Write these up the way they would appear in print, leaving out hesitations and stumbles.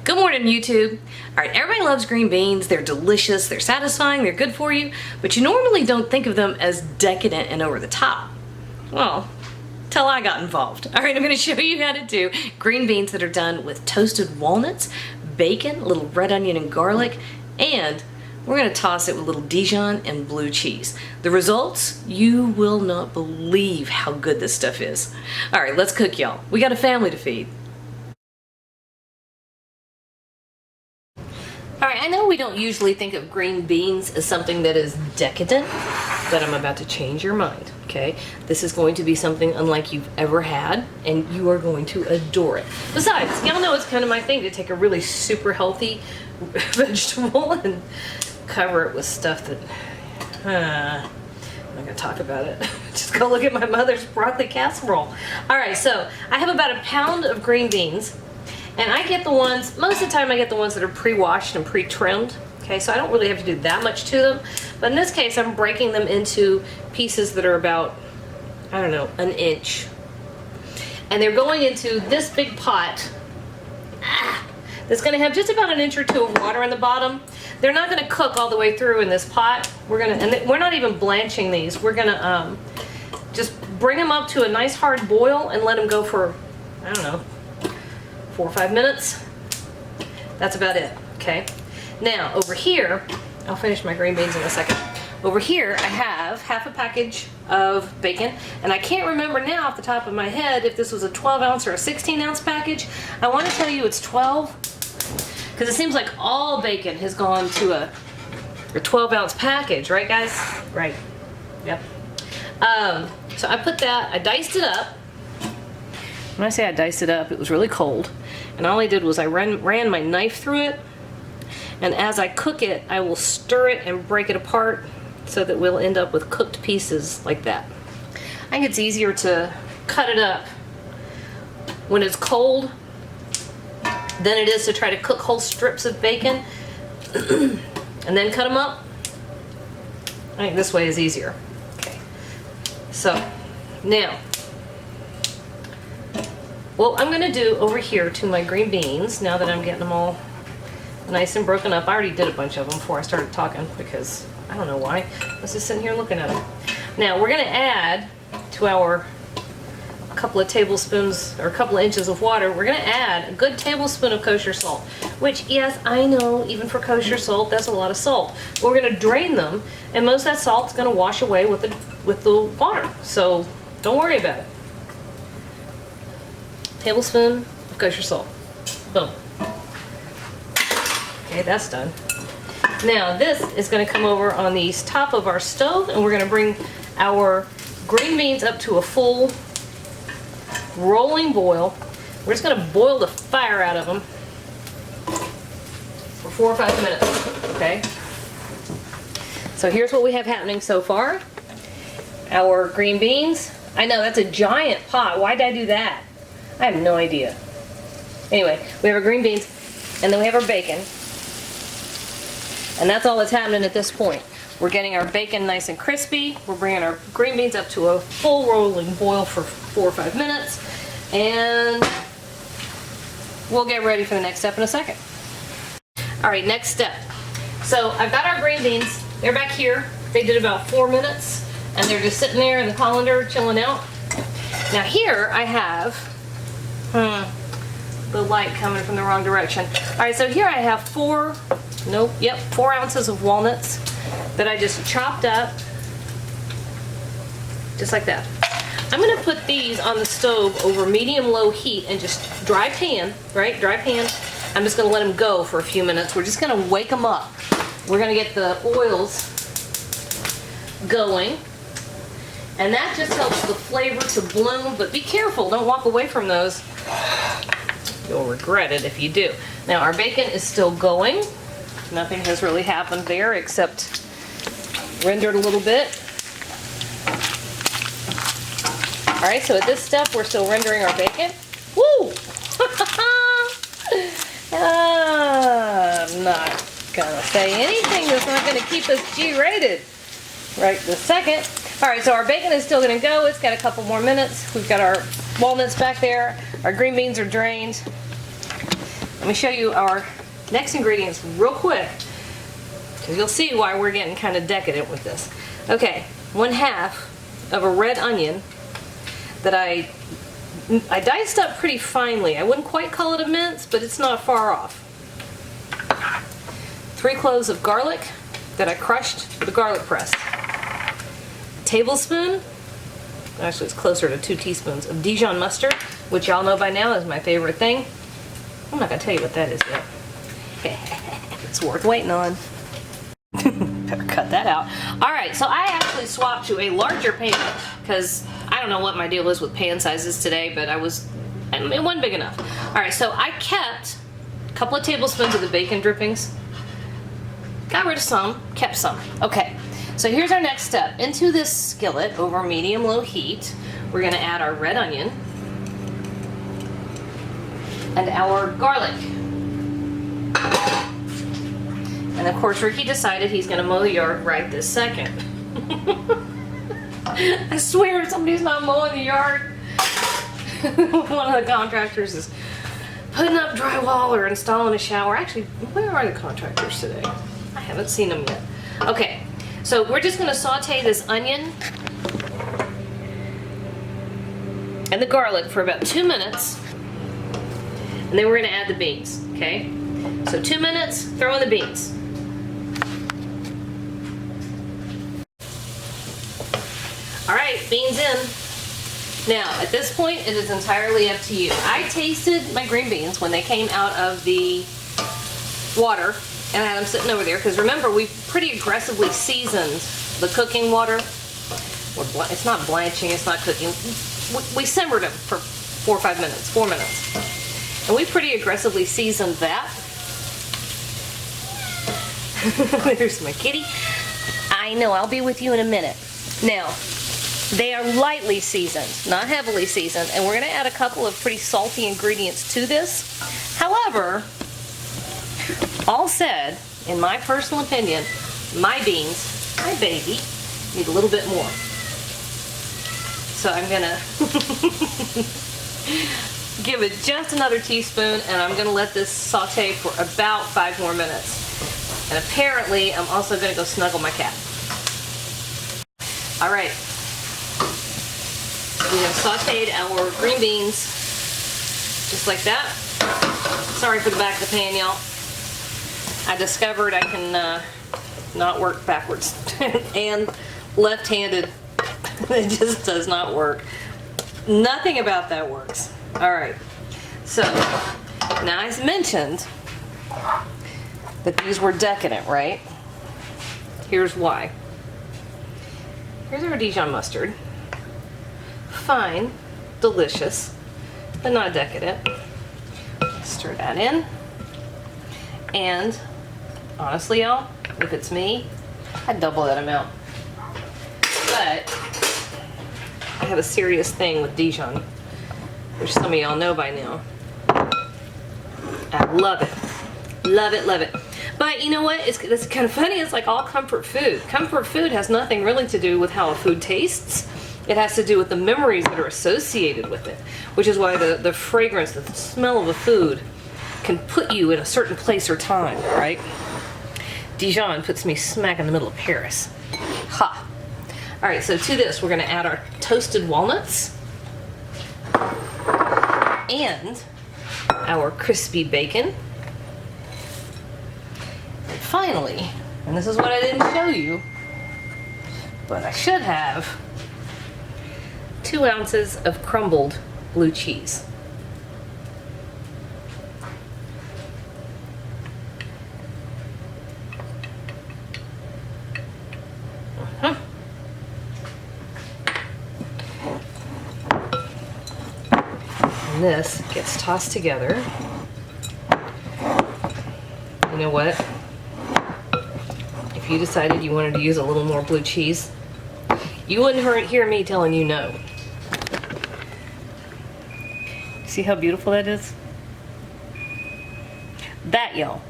Good morning, YouTube. All right, everybody loves green beans. They're delicious, they're satisfying, they're good for you, but you normally don't think of them as decadent and over the top. Well, till I got involved. All right, I'm gonna show you how to do green beans that are done with toasted walnuts, bacon, a little red onion and garlic, and we're gonna toss it with a little Dijon and blue cheese. The results, you will not believe how good this stuff is. All right, let's cook, y'all. We got a family to feed. All right, I know we don't usually think of green beans as something that is decadent, but I'm about to change your mind, okay? This is going to be something unlike you've ever had, and you are going to adore it. Besides, y'all know it's kind of my thing to take a really super healthy vegetable and cover it with stuff that, I'm not gonna talk about it. Just go look at my mother's broccoli casserole. All right, so I have about a pound of green beans. And I get the ones, most of the time I get the ones that are pre-washed and pre-trimmed. Okay, so I don't really have to do that much to them. But in this case, I'm breaking them into pieces that are about, I don't know, an inch. And they're going into this big pot that's gonna have just about an inch or two of water in the bottom. They're not gonna cook all the way through in this pot. And we're not even blanching these. We're gonna just bring them up to a nice hard boil and let them go for, I don't know, 4 or 5 minutes. That's about it, okay? Now, over here, I'll finish my green beans in a second. Over here, I have half a package of bacon, and I can't remember now off the top of my head if this was a 12 ounce or a 16 ounce package. I want to tell you it's 12, because it seems like all bacon has gone to a 12 ounce package, right guys? Right, yep. So I put that, I diced it up. When I say I diced it up, it was really cold. And all I did was I ran my knife through it. And as I cook it, I will stir it and break it apart so that we'll end up with cooked pieces like that. I think it's easier to cut it up when it's cold than it is to try to cook whole strips of bacon and then cut them up. I think this way is easier. Okay. So, now, what I'm gonna do over here to my green beans, now that I'm getting them all nice and broken up, I already did a bunch of them before I started talking because I don't know why. I was just sitting here looking at them. Now we're gonna add to our couple of tablespoons or a couple of inches of water, we're gonna add a good tablespoon of kosher salt, which yes, I know even for kosher salt, that's a lot of salt. We're gonna drain them and most of that salt's gonna wash away with the water. So don't worry about it. Tablespoon of kosher salt. Boom. Okay, that's done. Now this is going to come over on the top of our stove and we're going to bring our green beans up to a full rolling boil. We're just going to boil the fire out of them for 4 or 5 minutes. Okay. So here's what we have happening so far. Our green beans. I know that's a giant pot. Why did I do that? I have no idea. Anyway, we have our green beans, and then we have our bacon. And that's all that's happening at this point. We're getting our bacon nice and crispy. We're bringing our green beans up to a full rolling boil for 4 or 5 minutes. And we'll get ready for the next step in a second. All right, next step. So I've got our green beans. They're back here. They did about 4 minutes, and they're just sitting there in the colander chilling out. Now here I have the light coming from the wrong direction. All right, so here I have 4 ounces of walnuts that I just chopped up, just like that. I'm gonna put these on the stove over medium-low heat and just dry pan, right? Dry pan. I'm just gonna let them go for a few minutes. We're just gonna wake them up. We're gonna get the oils going. And that just helps the flavor to bloom, but be careful, don't walk away from those. You'll regret it if you do. Now our bacon is still going. Nothing has really happened there except rendered a little bit. All right, so at this step we're still rendering our bacon. Woo! I'm not gonna say anything that's not gonna keep us G-rated right this second. All right, so our bacon is still gonna go. It's got a couple more minutes. We've got our walnuts back there. Our green beans are drained. let me show you our next ingredients real quick, because you'll see why we're getting kind of decadent with this. Okay, 1/2 of a red onion that I diced up pretty finely. I wouldn't quite call it a mince, but it's not far off. 3 cloves of garlic that I crushed with a garlic press. A tablespoon, actually it's closer to 2 teaspoons, of Dijon mustard, which y'all know by now is my favorite thing. I'm not going to tell you what that is yet. It's worth waiting on. Better cut that out. Alright, so I actually swapped to a larger pan because I don't know what my deal is with pan sizes today, but it wasn't big enough. Alright, so I kept a couple of tablespoons of the bacon drippings. Got rid of some, kept some. Okay, so here's our next step. Into this skillet over medium-low heat, we're going to add our red onion and our garlic. And of course, Ricky decided he's going to mow the yard right this second. I swear somebody's not mowing the yard. One of the contractors is putting up drywall or installing a shower. Actually, where are the contractors today? I haven't seen them yet. Okay, so we're just going to saute this onion and the garlic for about 2 minutes. And then we're going to add the beans, okay? So 2 minutes, throw in the beans. Alright, beans in. Now, at this point, it is entirely up to you. I tasted my green beans when they came out of the water, and I had them sitting over there, because remember, we pretty aggressively seasoned the cooking water. It's not blanching, it's not cooking. We simmered them for 4 or 5 minutes, 4 minutes. And we pretty aggressively seasoned that. There's my kitty. I know, I'll be with you in a minute. Now, they are lightly seasoned, not heavily seasoned, and we're going to add a couple of pretty salty ingredients to this. However, all said, in my personal opinion, my beans, my baby, need a little bit more. So I'm going to give it just another teaspoon, and I'm going to let this saute for about 5 more minutes. And apparently, I'm also going to go snuggle my cat. All right. We have sauteed our green beans just like that. Sorry for the back of the pan, y'all. I discovered I can not work backwards and left-handed. It just does not work. Nothing about that works. All right. So now I mentioned that these were decadent, right? Here's why. Here's our Dijon mustard. Fine, delicious, but not decadent. Stir that in. And honestly, y'all, if it's me, I'd double that amount. But I have a serious thing with Dijon, which some of y'all know by now. I love it. Love it, love it. But you know what? It's kind of funny. It's like all comfort food. Comfort food has nothing really to do with how a food tastes. It has to do with the memories that are associated with it, which is why the fragrance, the smell of a food can put you in a certain place or time, right? Dijon puts me smack in the middle of Paris. Ha! All right, so to this, we're going to add our toasted walnuts and our crispy bacon. And finally, and this is what I didn't show you, but I should have, 2 ounces of crumbled blue cheese. And this gets tossed together. You know what? If you decided you wanted to use a little more blue cheese, you wouldn't hear me telling you no. See how beautiful that is? That, y'all,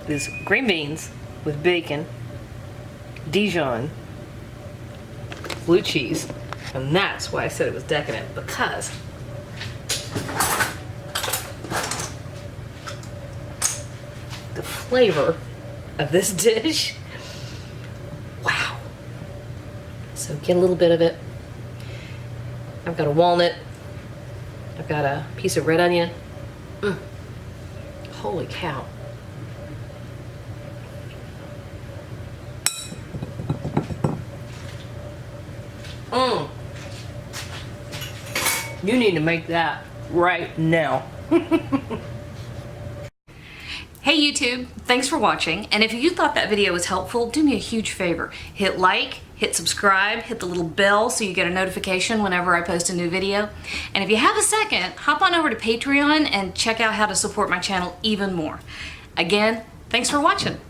is green beans with bacon, Dijon, blue cheese, and that's why I said it was decadent, because the flavor of this dish. Wow. So get a little bit of it. I've got a walnut. I've got a piece of red onion. Holy cow. You need to make that right now. Hey YouTube, thanks for watching, and if you thought that video was helpful, do me a huge favor. Hit like, hit subscribe, hit the little bell so you get a notification whenever I post a new video. And if you have a second, hop on over to Patreon and check out how to support my channel even more. Again, thanks for watching.